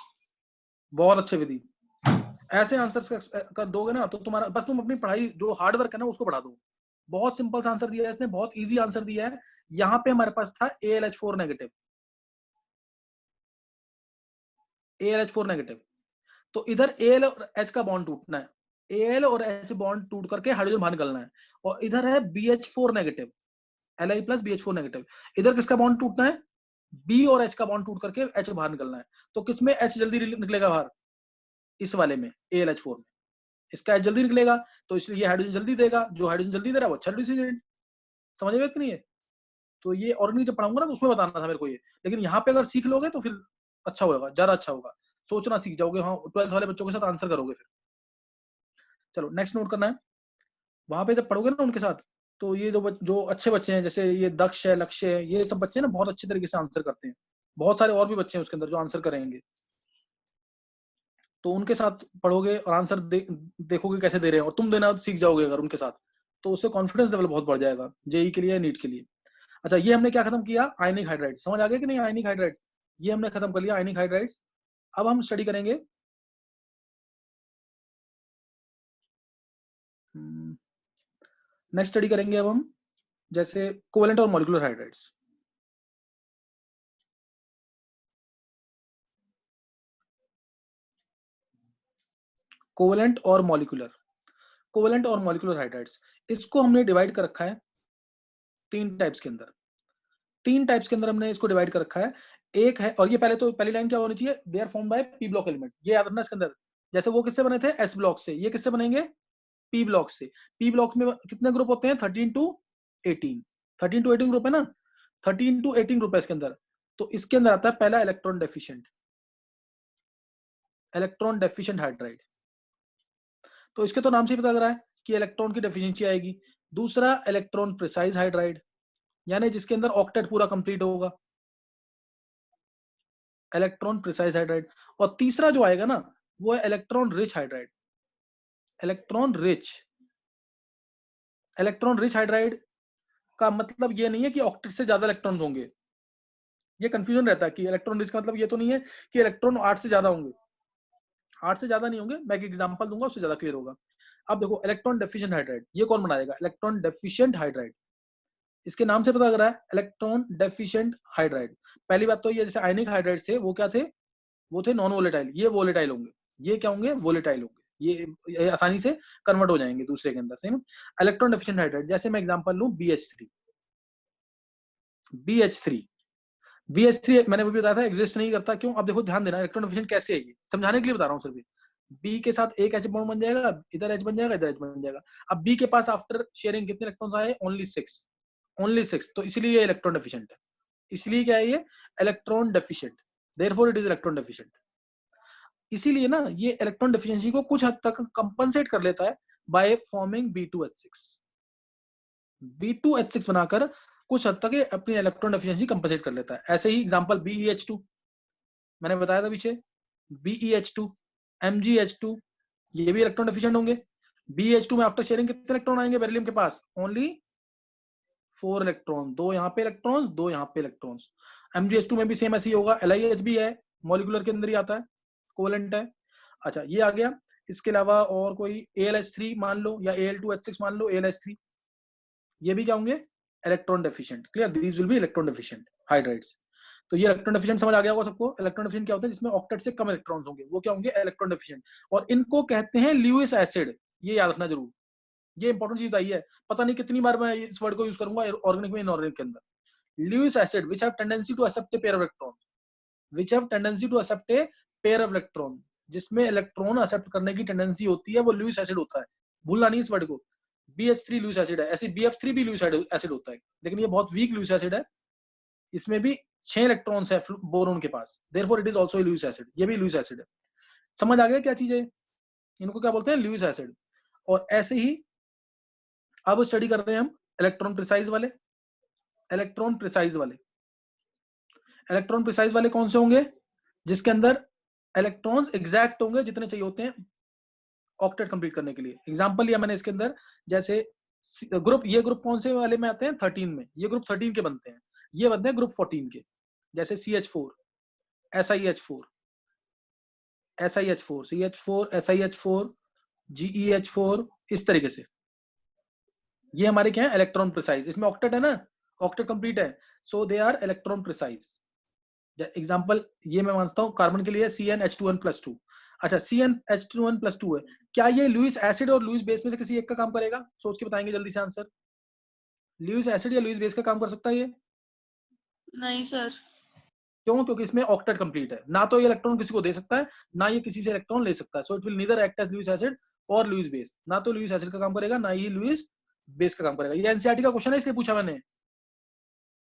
बहुत अच्छे विधि। ऐसे आंसर्स कर दोगे ना तो तुम्हारा बस, तुम अपनी पढ़ाई जो हार्ड वर्क है ना उसको बढ़ा दो। बहुत सिंपल आंसर दिया है इसने, बहुत इजी आंसर दिया है। यहाँ पे हमारे पास था AlH4 नेगेटिव, AlH4 नेगेटिव, तो इधर Al और H का बॉन्ड टूटना है, Al और H बॉन्ड टूट करके हाइड्रोजन बाहर निकलना है, और इधर है BH4 negative, Li plus BH4 negative, इधर किसका बॉन्ड टूटना है, B और H का बॉन्ड टूट करके H बाहर निकलना है। तो किसमें H जल्दी निकलेगा बाहर, इस वाले में AlH4 में, इसका H जल्दी निकलेगा तो इसलिए ये हाइड्रोजन जल्दी देगा, जो हाइड्रोजन जल्दी दे रहा है वो अच्छा रिड्यूसिंग एजेंट। समझ में कि नहीं है, तो ये ऑर्गेनिक जब पढ़ाऊंगा ना तो उसमें बताना था मेरे को ये, लेकिन यहाँ पे अगर सीख लोगे तो फिर अच्छा होगा, ज्यादा अच्छा होगा, सोचना सीख जाओगे, हाँ 12th वाले बच्चों के साथ आंसर करोगे फिर। चलो नेक्स्ट नोट करना है, वहां पे जब पढ़ोगे ना उनके साथ, तो ये जो अच्छे बच्चे हैं, जैसे ये दक्ष है, लक्ष्य है, ये सब बच्चे ना बहुत अच्छे तरीके से आंसर करते हैं। बहुत सारे और भी बच्चे हैं उसके अंदर जो आंसर करेंगे, तो उनके साथ पढ़ोगे और आंसर देखोगे कैसे दे रहे हैं, और तुम देना सीख जाओगे अगर उनके साथ, तो उससे कॉन्फिडेंस लेवल बहुत बढ़ जाएगा जेई के लिए, नीट के लिए। अच्छा ये हमने क्या खत्म किया, आयनिक हाइड्राइड, समझ आ गया कि नहीं, आयनिक हाइड्राइड ये हमने खत्म कर लिया, आयनिक हाइड्राइड्स। अब हम स्टडी करेंगे नेक्स्ट स्टडी करेंगे अब हम जैसे कोवेलेंट और मॉलिक्यूलर हाइड्राइड्स। कोवेलेंट और मॉलिक्यूलर हाइड्राइड्स, इसको हमने डिवाइड कर रखा है तीन टाइप्स के अंदर हमने इसको डिवाइड कर रखा है। एक है, और ये पहली लाइन क्या होनी चाहिए, they are formed by P block element, ये याद रखना इसके अंदर। जैसे वो किससे बने थे, एस ब्लॉक से, ये किससे बनेंगे, पी ब्लॉक से। पी ब्लॉक में कितने ग्रुप होते हैं, 13 to 18 ग्रुप है ना, 13 to 18 ग्रुप है इसके अंदर। तो इसके अंदर आता है पहला इलेक्ट्रॉन डेफिशिएंट हाइड्राइड, तो इसके तो नाम से ही पता लग रहा है कि इलेक्ट्रॉन की डेफिशिएंसी आएगी। दूसरा इलेक्ट्रॉन प्रिसाइज हाइड्राइड, यानी जिसके अंदर ऑक्टेट पूरा कंप्लीट होगा, इलेक्ट्रॉन प्रिसाइज हाइड्राइड। और तीसरा जो आएगा ना वो है electron rich hydride, electron rich hydride का मतलब ये नहीं है कि ऑक्टेट से ज्यादा इलेक्ट्रॉन होंगे। ये कंफ्यूजन रहता है कि इलेक्ट्रॉन रिच का मतलब ये तो नहीं है कि इलेक्ट्रॉन 8 से ज्यादा होंगे। 8 से ज्यादा नहीं होंगे, मैं एक एग्जांपल दूंगा उससे ज्यादा क्लियर होगा। अब देखो इलेक्ट्रॉन डेफिशिएंट हाइड्राइड, ये कौन बनाएगा? Electron deficient hydride. इसके नाम से पता लग रहा है इलेक्ट्रॉन डेफिशिएंट हाइड्राइड। पहली बात तो ये जैसे आयनिक हाइड्राइड थे वो क्या थे? वो थे नॉन वोलेटाइल, ये वोलेटाइल होंगे। ये क्या होंगे? वोलेटाइल होंगे। ये आसानी से कन्वर्ट हो जाएंगे दूसरे के अंदर, सही ना? इलेक्ट्रॉन डेफिशिएंट हाइड्राइड, जैसे मैं एग्जांपल लूं BH3। BH3 मैंने भी बताया था एग्जिस्ट नहीं करता। क्यों? अब देखो ध्यान देना, इलेक्ट्रॉन डेफिशिएंट कैसे है ये समझाने के लिए बता रहा हूँ सिर्फ। बी के साथ एक H बॉन्ड बन जाएगा, इधर H बन जाएगा, इधर H बन जाएगा। अब बी के पास आफ्टर शेयरिंग कितने इलेक्ट्रॉन्स आए? ओनली 6। तो इसलिए ये इलेक्ट्रॉन डेफिशिएंट है। इसलिए क्या है ये? Electron deficient, therefore it is electron deficient. इसीलिए ना ये इलेक्ट्रॉन डेफिशिएंसी को कुछ हद तक कंपनसेट कर लेता है बाय फॉर्मिंग B2H6। B2H6 बनाकर कुछ हद तक अपनी इलेक्ट्रॉन डेफिशिएंसी कंपनसेट कर लेता है। ऐसे ही एग्जांपल BeH2 मैंने बताया था पीछे, BeH2, MgH2, ये भी इलेक्ट्रॉन डेफिशिएंट होंगे। BeH2 में आफ्टर शेयरिंग कितने इलेक्ट्रॉन आएंगे बेरिलियम के पास? ओनली 4 इलेक्ट्रॉन, 2 यहाँ पे इलेक्ट्रॉन्स, 2 यहाँ पे इलेक्ट्रॉन्स। MgH2 में भी सेम ऐसे ही होगा, LiH भी है, मॉलिक्यूलर के अंदर ही आता है, कोवेलेंट है। अच्छा ये आ गया। इसके अलावा और कोई AlH3 मान लो या Al2H6 मान लो, AlH3, ये भी क्या होंगे? Electron deficient. Clear? These will be electron deficient hydrides. तो ये इलेक्ट्रॉन डेफिशिएंट समझ आ गया होगा सबको। इलेक्ट्रॉन डेफिशिएंट क्या होता है? जिसमें ऑक्टेट से कम इलेक्ट्रॉन्स होंगे, वो क्या होंगे? Electron deficient. और इनको कहते हैं ल्यूइस एसिड। ये याद रखना जरूर, ये इंपॉर्टेंट चीज बताई है। पता नहीं कितनी बार मैं इस वर्ड को यूज करूंगा ऑर्गेनिक में, इनऑर्गेनिक के अंदर। Lewis acid which have tendency to accept a pair of electron, which have tendency to accept a pair of electron, जिसमें इलेक्ट्रॉन एक्सेप्ट करने की टेंडेंसी होती है, वो ल्यूइस एसिड होता है। भूलना नहीं इस वर्ड को। BH3 लुईस एसिड है, ऐसे BF3 भी लुईस एसिड होता है, लेकिन ये बहुत वीक लुईस एसिड है। इसमें भी 6 इलेक्ट्रॉन्स है बोरोन के पास, therefore it is also a Lewis acid. ये भी लुईस एसिड है। समझ आ गया क्या चीज है? इनको क्या बोलते हैं? Lewis acid. और ऐसे ही अब स्टडी कर रहे हैं हम इलेक्ट्रॉन प्रिसाइज वाले। इलेक्ट्रॉन प्रिसाइज वाले कौन से होंगे? जिसके अंदर इलेक्ट्रॉन्स एग्जैक्ट होंगे जितने चाहिए होते हैं ऑक्टेट कंप्लीट करने के लिए। एग्जांपल लिया मैंने इसके अंदर, जैसे ग्रुप, ये ग्रुप कौन से वाले में आते हैं? 13 में। ये ग्रुप 13 के बनते हैं, ये बनते हैं ग्रुप 14 के। जैसे CH4, SiH4, SiH4, CH4, SiH4, GeH4, इस तरीके से। ये हमारे क्या है? Electron precise. इसमें ऑक्टेट है ना, ऑक्टेट कंप्लीट है, so they are electron precise. Example ये मैं मानता हूँ कार्बन के लिए CnH2n+2। अच्छा CnH2n+2 है, क्या ये लुईस एसिड और लुईस बेस में से किसी एक का काम करेगा? सोच के बताएंगे जल्दी से आंसर। लुईस एसिड या लुईस बेस का काम कर सकता है ये? नहीं सर। क्यों? क्योंकि इसमें ऑक्टेट कंप्लीट है। ना तो ये इलेक्ट्रॉन किसी को दे सकता है, ना ये किसी से इलेक्ट्रॉन ले सकता है। So it will neither act as Lewis acid और लुईस बेस। ना तो लुईस एसिड का काम करेगा, ना ही लुईस बेस का काम करेगा। ये एनसीईआरटी का क्वेश्चन है, इसलिए पूछा मैंने।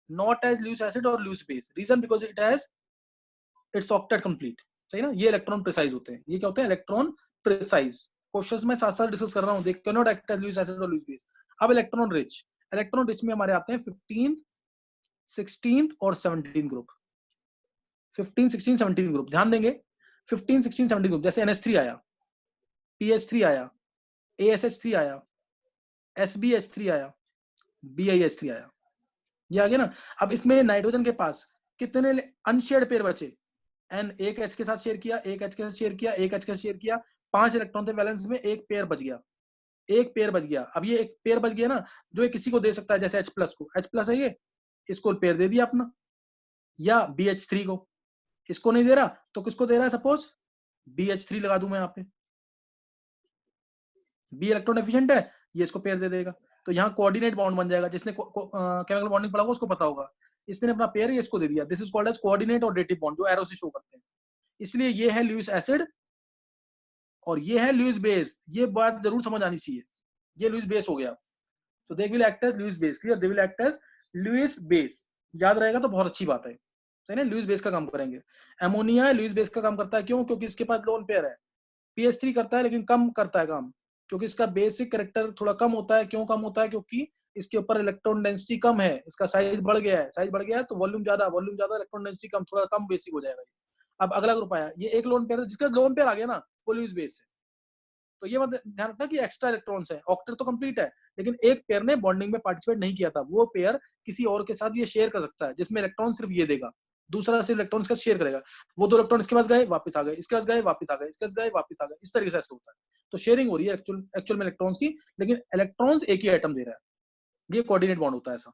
नॉट एज लुईस एसिड और Lewis base, reason because it has its octet complete. सही ना? ये इलेक्ट्रॉन प्रिसाइज होते हैं। ये क्या होते हैं? Electron precise. क्वेश्चंस में साथ साथ डिस्कस कर रहा हूं, they can not act as Lewis acid और लुईस बेस। अब इलेक्ट्रॉन रिच में हमारे आते हैं 15th, 16th और 17th ग्रुप। 15, 16, 17 ग्रुप ध्यान देंगे। 15, 16, 17 ग्रुप, जैसे NH3 आया, PH3 आया, ASH3 आया, SbH3 आया, BiH3 आया, ये आ गया ना। अब इसमें नाइट्रोजन के पास कितने अनशेयर्ड पेयर बचे? N एक H के साथ शेयर किया, एक H के साथ शेयर किया, एक H के साथ शेयर किया, 5 इलेक्ट्रॉन थे बैलेंस में, एक पेयर बच गया, एक पेयर बच गया। अब ये एक पेयर बच गया ना, जो ये किसी को दे सकता है, जैसे H+ को, H+ है ये, इसको पेयर दे दिया अपना, या BH3 को। इसको नहीं दे रहा तो किसको दे रहा है? सपोज BH3 लगा दूं मैं यहाँ पे, B इलेक्ट्रॉन एफिशिएंट है, ये इसको पेयर दे देगा। तो यहाँ कोऑर्डिनेट बॉन्ड बन जाएगा। जिसने केमिकल बॉन्डिंग पढ़ा होगा उसको पता होगा। इसने अपना पेयर ये इसको दे दिया। This is called as coordinate और डेटिव बॉन्ड, जो एरो से शो करते हैं। इसलिए ये है लुईस एसिड और ये है लुईस बेस। ये बात जरूर समझ आनी चाहिए। ये लुईस बेस हो गया, तो they will act as Lewis base. Clear? They will act as Lewis base. याद रहेगा तो बहुत अच्छी बात है। सही ना? लुईस बेस का काम करेंगे। एमोनिया लुईस बेस का काम करता है। क्यों? क्योंकि इसके पास लोन पेयर है। PH3 करता है लेकिन कम करता है काम, क्योंकि इसका बेसिक कैरेक्टर थोड़ा कम होता है। क्यों कम होता है? क्योंकि इसके ऊपर इलेक्ट्रॉन डेंसिटी कम है, इसका साइज बढ़ गया है। साइज बढ़ गया है तो वॉल्यूम ज्यादा, इलेक्ट्रॉन डेंसिटी कम, थोड़ा कम बेसिक हो जाएगा। अब अगला ग्रुप आया, ये एक लोन पेयर है, जिसका लोन पेयर आ गया ना, वो लुईस बेस है। तो ये बात ध्यान रखना कि एक्स्ट्रा इलेक्ट्रॉन्स है, ऑक्टेट तो कंप्लीट है, लेकिन एक पेयर ने बॉन्डिंग में पार्टिसिपेट नहीं किया था, वो पेयर किसी और के साथ ये शेयर कर सकता है, जिसमें इलेक्ट्रॉन सिर्फ ये देगा, दूसरा सिर्फ इलेक्ट्रॉन्स का शेयर करेगा। वो 2 इलेक्ट्रॉन इसके पास गए, वापस आ गए, इसके पास गए, वापस आ गए, इसके पास गए, वापस आ गए, इस तरीके से ऐसे होता है। तो शेयरिंग हो रही है एक्चुअल में इलेक्ट्रॉन्स की, लेकिन इलेक्ट्रॉन्स एक ही एटम दे रहा है, ये कोऑर्डिनेट बॉन्ड होता है ऐसा,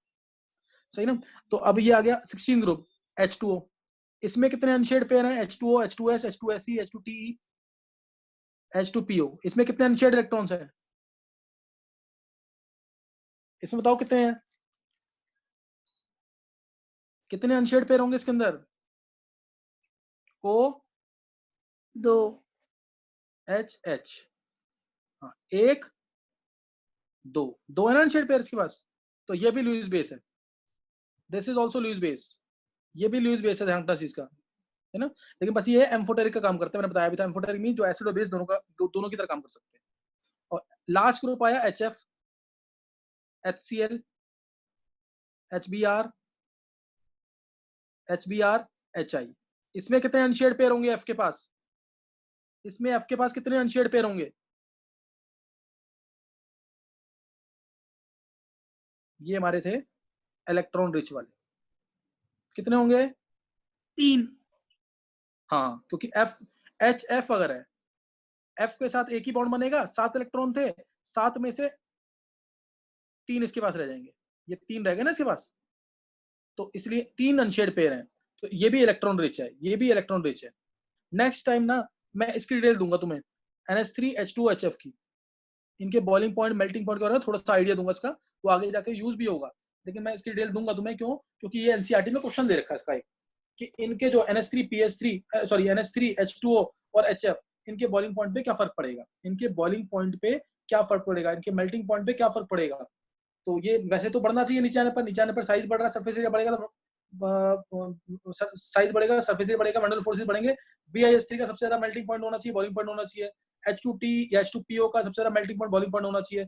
सही ना। तो अब ये आ गया 16 ग्रुप H2O, इसमें कितने अनशेयर्ड पेयर हैं? H2O, H2S, H2Se, H2Te, H2PO, इसमें कितने अनशेयर्ड इलेक्ट्रॉन्स हैं? इसमें बताओ कितने हैं, कितने अनशेयर्ड पेयर होंगे इसके अंदर? O 2 H, हाँ 1 2 है ना अनशेयर्ड पेयर इसके पास। तो ये भी लुईस बेस है, this is also Lewis base, ये भी लुईस बेस है, ध्यान रखना चीज का, है ना। लेकिन बस ये एम्फोटेरिक का काम करते हैं, मैंने बताया भी था, एम्फोटेरिक मीन जो एसिड और बेस दोनों की तरह काम कर सकते हैं। और लास्ट ग्रुप आया HF, HCl, HBr, HI, इसमें कितने अनशेयर्ड पेयर होंगे F के पास? इसमें F के पास कितने अनशेयर्ड पेयर होंगे? ये हमारे थे इलेक्ट्रॉन रिच वाले, कितने होंगे? 3। हाँ, क्योंकि HF अगर है, F के साथ एक ही बॉन्ड बनेगा, 7 इलेक्ट्रॉन थे, 7 में से 3 इसके पास रह जाएंगे, ये 3 रह गए ना इसके पास, तो इसलिए 3 अनशेयर्ड पेयर हैं। तो ये भी इलेक्ट्रॉन रिच है, ये भी इलेक्ट्रॉन रिच है। नेक्स्ट टाइम ना मैं इसकी डिटेल दूंगा तुम्हें, NH3H2HF की, इनके बॉइलिंग पॉइंट, मेल्टिंग पॉइंट का थोड़ा सा आइडिया दूंगा इसका, वो आगे जाके यूज भी होगा, लेकिन मैं इसकी डिटेल दूंगा तुम्हें। क्यों? क्योंकि ये एनसीईआरटी में क्वेश्चन दे रखा है इसका एक, कि इनके जो NH3 और HF, इनके बॉइलिंग पॉइंट पे क्या फर्क पड़ेगा, इनके बॉइलिंग पॉइंट पे क्या फर्क पड़ेगा, इनके मेल्टिंग पॉइंट पे क्या फर्क पड़ेगा। तो ये वैसे तो बढ़ना चाहिए नीचे आने पर साइज बढ़ रहा है, सरफेस एरिया बढ़ेगा तो साइज बढ़ेगा, सरफेस एरिया बढ़ेगा, मंडल फोर्सेस बढ़ेंगे। BiS3 का सबसे ज्यादा मेल्टिंग पॉइंट होना चाहिए, बॉइलिंग पॉइंट होना चाहिए। H2T या H2PO का सबसे ज्यादा मेल्टिंग पॉइंट, बॉइलिंग पॉइंट होना चाहिए।